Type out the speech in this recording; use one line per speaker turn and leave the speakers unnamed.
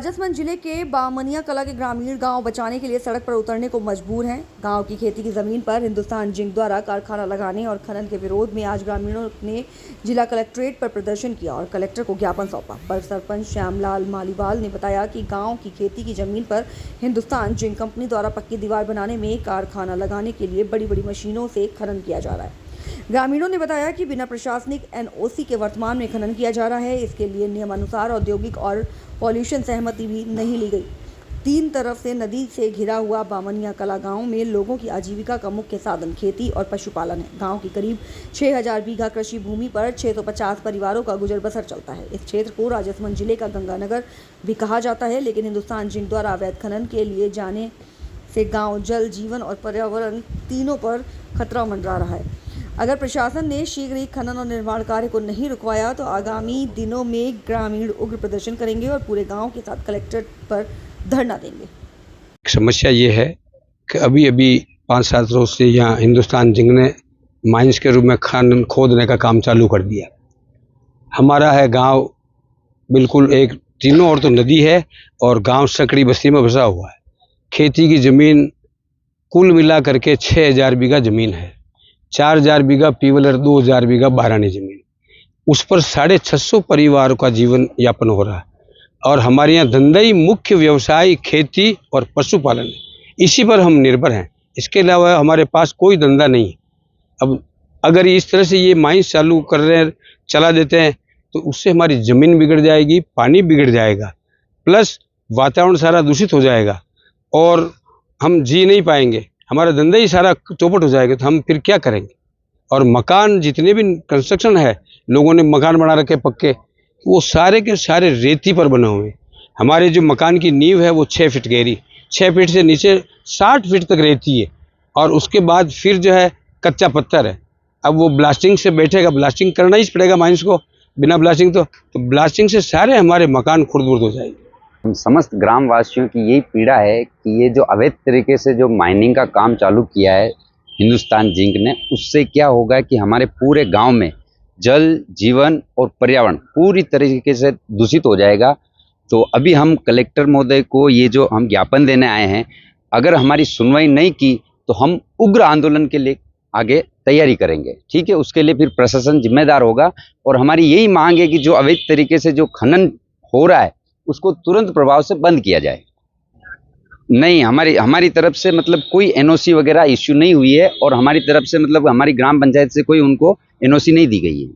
राजसमंद जिले के बामनिया कला के ग्रामीण गांव बचाने के लिए सड़क पर उतरने को मजबूर हैं। गांव की खेती की जमीन पर हिंदुस्तान जिंक द्वारा कारखाना लगाने और खनन के विरोध में आज ग्रामीणों ने जिला कलेक्ट्रेट पर प्रदर्शन किया और कलेक्टर को ज्ञापन सौंपा। पर सरपंच श्यामलाल मालीवाल ने बताया कि गाँव की खेती की जमीन पर हिंदुस्तान जिंक कंपनी द्वारा पक्की दीवार बनाने में कारखाना लगाने के लिए बड़ी बड़ी मशीनों से खनन किया जा रहा है। ग्रामीणों ने बताया कि बिना प्रशासनिक एनओसी के वर्तमान में खनन किया जा रहा है। इसके लिए नियमानुसार औद्योगिक और पॉल्यूशन सहमति भी नहीं ली गई। तीन तरफ से नदी से घिरा हुआ बामनिया कला गांव में लोगों की आजीविका का मुख्य साधन खेती और पशुपालन है। गांव की करीब 6000 बीघा कृषि भूमि पर 650 परिवारों का गुजर बसर चलता है। इस क्षेत्र को राजसमंद जिले का गंगानगर भी कहा जाता है, लेकिन हिंदुस्तान जिंक द्वारा अवैध खनन के लिए जाने से गाँव, जल, जीवन और पर्यावरण तीनों पर खतरा मंडरा रहा है। अगर प्रशासन ने शीघ्र ही खनन और निर्माण कार्य को नहीं रुकवाया तो आगामी दिनों में ग्रामीण उग्र प्रदर्शन करेंगे और पूरे गांव के साथ कलेक्ट्रेट पर धरना देंगे।
समस्या ये है कि अभी 5-7 रोज से यहाँ हिंदुस्तान जिंक ने माइंस के रूप में खनन खोदने का काम चालू कर दिया। हमारा है गांव बिल्कुल एक तीनों ओर तो नदी है और गांव सकड़ी बस्ती में बसा हुआ है। खेती की जमीन कुल मिला करके 6000 बीघा जमीन है। 4000 बीघा पीवलर, 2000 बीघा बारानी जमीन। उस पर 650 परिवारों का जीवन यापन हो रहा है और हमारे यहाँ धंधा ही मुख्य व्यवसाय खेती और पशुपालन है। इसी पर हम निर्भर हैं। इसके अलावा हमारे पास कोई धंधा नहीं है। अब अगर इस तरह से ये माइंस चालू कर रहे हैं, चला देते हैं, तो उससे हमारी ज़मीन बिगड़ जाएगी, पानी बिगड़ जाएगा, प्लस वातावरण सारा दूषित हो जाएगा और हम जी नहीं पाएंगे। हमारा धंधा ही सारा चौपट हो जाएगा, तो हम फिर क्या करेंगे। और मकान जितने भी कंस्ट्रक्शन है, लोगों ने मकान बना रखे पक्के, वो सारे के सारे रेती पर बने हुए हैं। हमारे जो मकान की नींव है वो 6 फीट गहरी, 6 फीट से नीचे 60 फीट तक रेती है और उसके बाद फिर जो है कच्चा पत्थर है। अब वो ब्लास्टिंग से बैठेगा, ब्लास्टिंग करना ही पड़ेगा माइंस को, बिना ब्लास्टिंग तो ब्लास्टिंग से सारे हमारे मकान खुर्द-बुर्द हो जाएंगे।
हम समस्त ग्रामवासियों की यही पीड़ा है कि ये जो अवैध तरीके से जो माइनिंग का काम चालू किया है हिंदुस्तान जिंक ने, उससे क्या होगा कि हमारे पूरे गांव में जल, जीवन और पर्यावरण पूरी तरीके से दूषित हो जाएगा। तो अभी हम कलेक्टर महोदय को ये जो हम ज्ञापन देने आए हैं, अगर हमारी सुनवाई नहीं की तो हम उग्र आंदोलन के लिए आगे तैयारी करेंगे। ठीक है, उसके लिए फिर प्रशासन जिम्मेदार होगा और हमारी यही मांग है कि जो अवैध तरीके से जो खनन हो रहा है उसको तुरंत प्रभाव से बंद किया जाए। नहीं, हमारी तरफ से मतलब कोई एनओसी वगैरह इश्यू नहीं हुई है और हमारी तरफ से मतलब हमारी ग्राम पंचायत से कोई उनको एनओसी नहीं दी गई है।